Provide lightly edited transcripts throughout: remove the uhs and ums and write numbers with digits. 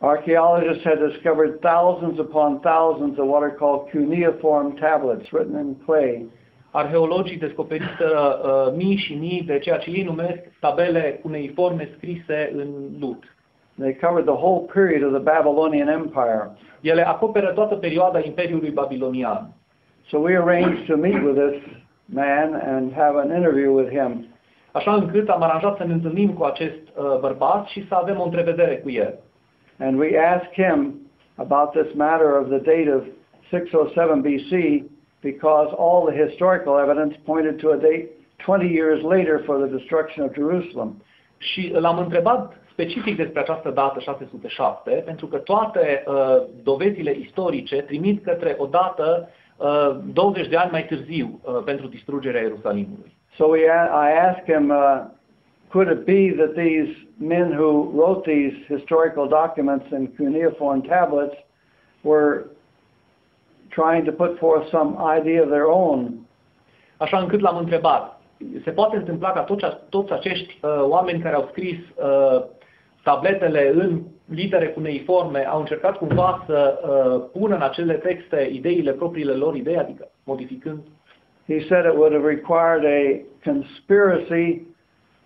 Archaeologists had discovered thousands upon thousands of what are called cuneiform tablets written in clay. Arheologii descoperiseră mii și mii de ceea ce ei numesc tabele cuneiforme scrise în lut. They covered the whole period of the Babylonian Empire. Ele acoperă toată perioada Imperiului Babilonian. So we arranged to meet with this man and have an interview with him. Așa încât am aranjat să ne întâlnim cu acest bărbat și să avem o întrevedere cu el. And we asked him about this matter of the date of 607 BC because all the historical evidence pointed to a date 20 years later for the destruction of Jerusalem. Și l-am întrebat specific despre această dată 607, pentru că toate dovezile istorice trimit către o dată 20 de ani mai târziu pentru distrugerea Ierusalimului. So I asked him, could it be that these men who wrote these historical documents in cuneiform tablets were trying to put forth some idea of their own? Așa încât l-am întrebat, se poate întâmpla ca toți acești oameni care au scris tabletele în litere cuneiforme au încercat cumva să pună în acele texte ideile propriile lor idei, adică modificând? He said it would have required a conspiracy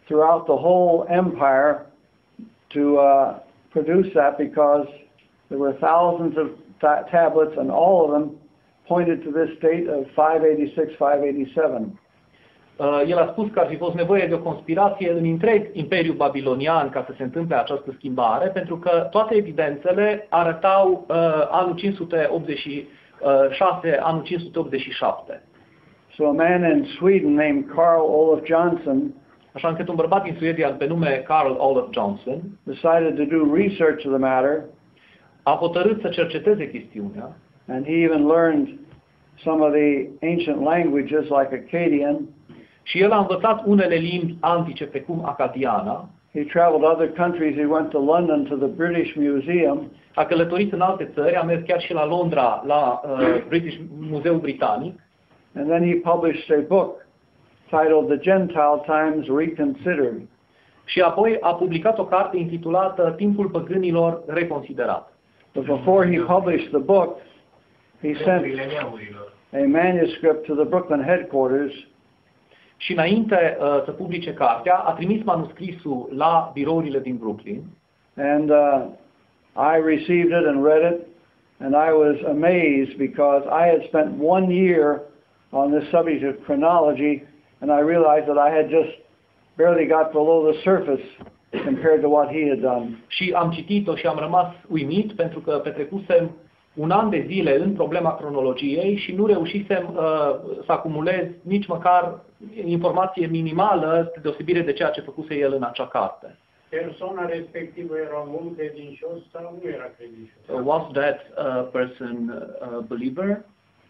throughout the whole empire to produce that because there were thousands of tablets and all of them pointed to this date of 586-587. El a spus că ar fi fost nevoie de o conspirație în întreg Imperiul Babilonian ca să se întâmple această schimbare, pentru că toate evidențele arătau anul 586, anul 587. So a man in Sweden named Carl Olof Johnson, așa încât un bărbat din Suedia pe nume Carl Olof Johnson, decided to do research of the matter. A hotărât să cerceteze chestiunea. And he even learned some of the ancient languages like Akkadian. Și el a învățat unele limbi antice precum acadiana. He traveled other countries. He went to London to the British Museum. A călătorit în alte țări, a mers chiar și la Londra, la Muzeul Britanic. And then he published a book titled The Gentile Times Reconsidered. Și apoi a publicat o carte intitulată Timpul păgânilor reconsiderat. But before he published the book, he sent a manuscript to the Brooklyn headquarters. Și înainte să publice cartea, a trimis manuscrisul la birourile din Brooklyn. And I received it and read it, and I was amazed because I had spent 1 year on this subject of chronology, and I realized that I had just barely got below the surface compared to what he had done. Și am citit-o și am rămas uimit pentru că petrecusem 1 an de zile în problema cronologiei și nu reușisem să acumulez nici măcar informație minimală de deosebire de ceea ce făcuse el în acea carte. Persoana respectivă era un om credincios sau nu era credincios? Was that person a believer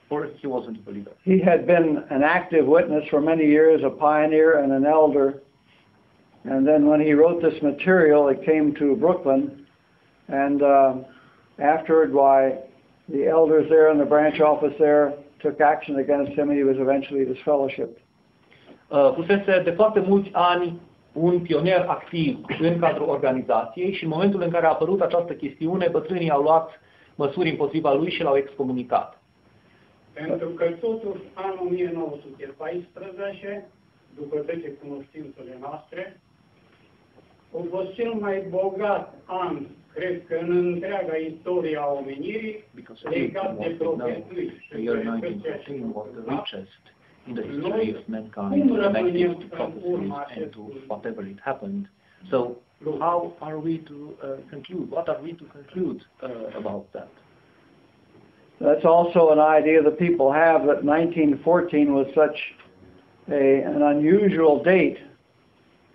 or he wasn't a believer? He had been an active witness for many years, a pioneer and an elder. And then when he wrote this material, it came to Brooklyn, and afterward, the elders there and the branch office there took action against him, and he was eventually disfellowshipped. Fusese de foarte mulți ani un pionier activ în cadrul organizației și în momentul în care a apărut această chestiune, bătrânii au luat măsuri împotriva lui și l-au excomunicat. Pentru că totuși anul 1914, după toate cunoștințele noastre, a fost cel mai bogat an, cred că în întreaga istoria a omenirii, legat de profeții. The year 1914 was the richest in the history of mankind, connected to prophecies and to whatever it happened. So, how are we to conclude? What are we to conclude about that? That's also an idea that people have that 1914 was such an unusual date,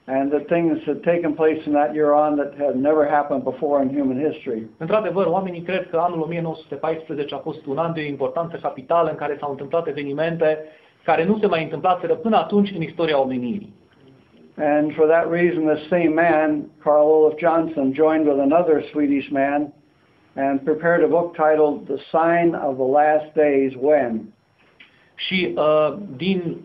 and that things had taken place in that year on that had never happened before in human history. Într-adevăr, oamenii cred că anul 1914 a fost un an de importanță capitală în care s-au întâmplat evenimente care nu se mai întâmplaseră până atunci în istoria omenirii. And for that reason, the same man, Carl Olof Johnson, joined with another Swedish man and prepared a book titled The Sign of the Last Days When. Și din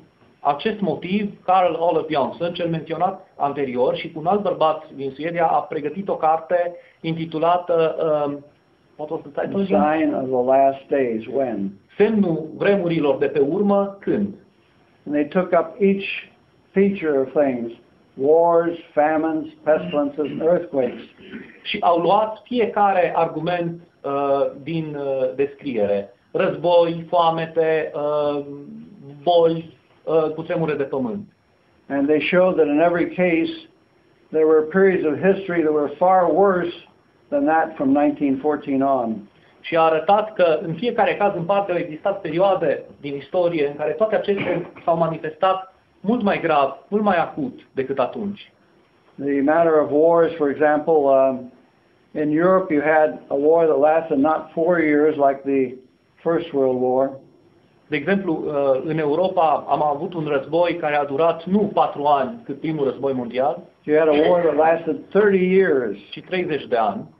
acest motiv, Carl Olof Jansson, cel menționat anterior, și cu un alt bărbat din Suedia, a pregătit o carte intitulată what was the title? The Sign of the Last Days, when? Semnul vremurilor de pe urmă, când? And they took up each feature of things, wars, famines, pestilences, and earthquakes. Și au luat fiecare argument din descriere. Război, foamete, boli, cutremure de pământ. And they showed that in every case there were periods of history that were far worse than that from 1914 on. Și a arătat că în fiecare caz în parte au existat perioade din istorie în care toate acestea s-au manifestat mult mai grav, mult mai acut decât atunci. The matter of wars, for example, in Europe you had a war that lasted not 4 years like the First World War. De exemplu, în Europa am avut un război care a durat nu 4 ani cât primul război mondial, You had a war that lasted 30 years. ci 30 de ani.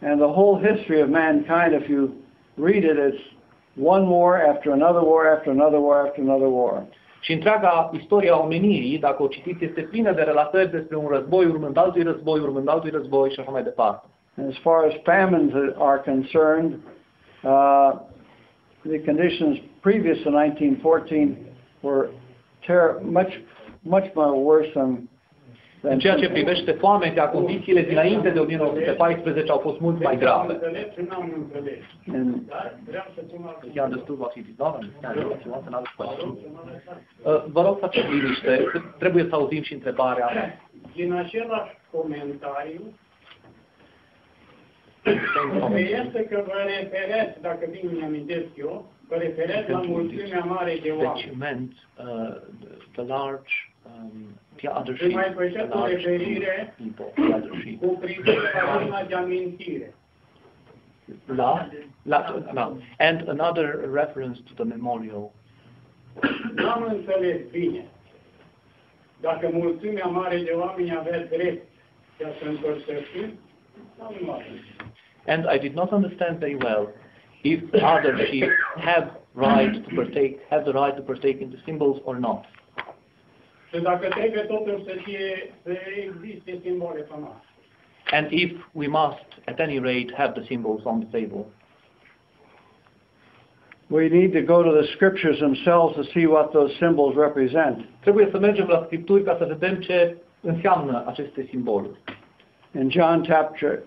And the whole history of mankind, if you read it, it's one war after another war after another war after another war. Și întreaga istoria omenirii, dacă o citiți, este plină de relatări despre un război urmând altui război, urmând altui război și așa mai departe. And as far as famines are concerned, the conditions previous to 1914 were much more worse than În ceea ce privește foametea, condițiile dinainte de 1914 au fost mult mai grave. You understood what he did not understand. If you want another question. Vă rog, faceți liniște, trebuie să auzim și întrebarea. Din același comentariu, este că vă referați, dacă bine îmi amintesc eu, vă referați la mulțimea mare de oameni. That you meant the large, the other Și mai sheep, the făceați o large referire people, the other sheep. cu privire la luna de amintire. No. And another reference to the memorial. N-am înțeles bine. Dacă mulțimea mare de oameni avea drept de a se împărtăși, n-am luat. And I did not understand very well if other sheep have the right to partake in the symbols or not. Și dacă trebuie totul să existe simbole sau nu. And if we must, at any rate, have the symbols on the table. we need to go to the scriptures themselves to see what those symbols represent. Trebuie să mergem la Scripturi ca să vedem ce înseamnă aceste simboluri. In John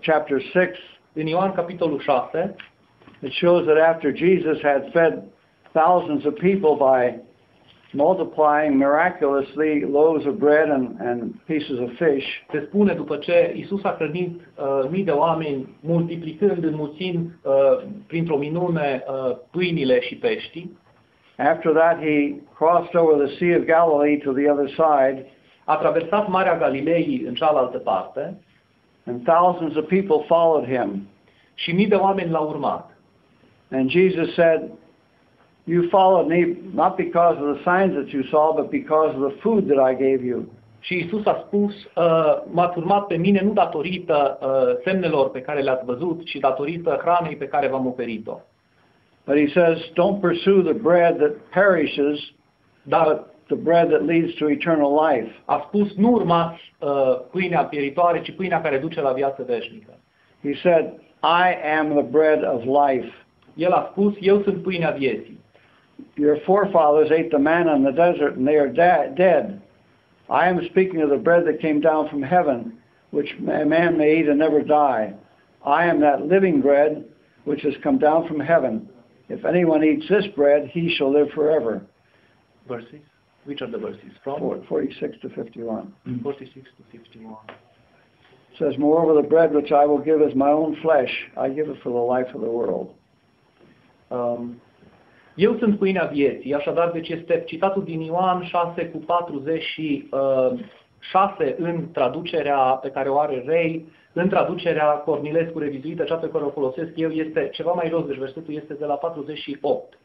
chapter 6, În Ioan capitolul 6, it shows that after Jesus had fed thousands of people by multiplying miraculously loaves of bread and pieces of fish, se spune după ce Iisus a hrănit mii de oameni, multiplicând, înmulțind printr-o minune pâinile și peștii. after that he crossed over the Sea of Galilee to the other side, A traversat Marea Galilei în cealaltă parte and thousands of people followed him. și mii de oameni l-au urmat. And Jesus said, you followed me not because of the signs that you saw, but because of the food that I gave you. Și Iisus a spus, m-ați urmat pe mine nu datorită semnelor pe care le-ați văzut, ci datorită hranei pe care v-am oferit-o. But he says, don't pursue the bread that perishes, but the bread that leads to eternal life. A spus, nu urmați pâinea pieritoare, ci pâinea care duce la viață veșnică. He said, I am the bread of life. El a spus, eu sunt pâinea vieții. Your forefathers ate the manna in the desert and they are dead. I am speaking of the bread that came down from heaven, which a man may eat and never die. I am that living bread which has come down from heaven. If anyone eats this bread, he shall live forever. Verses? Which are the verses? From 46 to 51. 46 to 51. It says, moreover, the bread which I will give is my own flesh. I give it for the life of the world. Eu sunt pâinea vieții, așadar, deci este citatul din Ioan 6 cu 46 în traducerea pe care o are Ray, în traducerea Cornilescu revizuită, cea pe care o folosesc eu, este ceva mai jos, deci versetul este de la 48.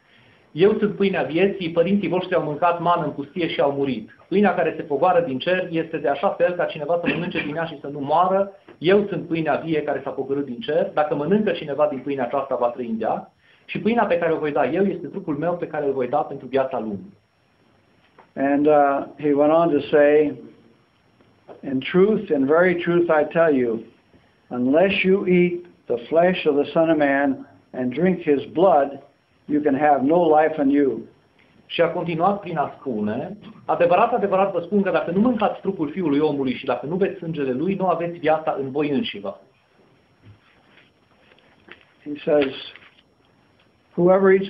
Eu sunt pâinea vieții, părinții voștri au mâncat mană în pustie și au murit. Pâinea care se pogoară din cer este de așa fel ca cineva să mănânce din ea și să nu moară. Eu sunt pâinea vie care s-a pogorât din cer. Dacă mănâncă cineva din pâinea aceasta, va trăi în ea. Și pâinea pe care o voi da eu este trupul meu pe care îl voi da pentru viața lumii. And he went on to say, in truth, in very truth I tell you, unless you eat the flesh of the Son of Man and drink his blood, you can have no life in you. Și a continuat prin a spune, adevărat, adevărat vă spun că dacă nu mâncați trupul Fiului Omului și dacă nu beți sângele Lui, nu aveți viața în voi înșivă. He says, whoever eats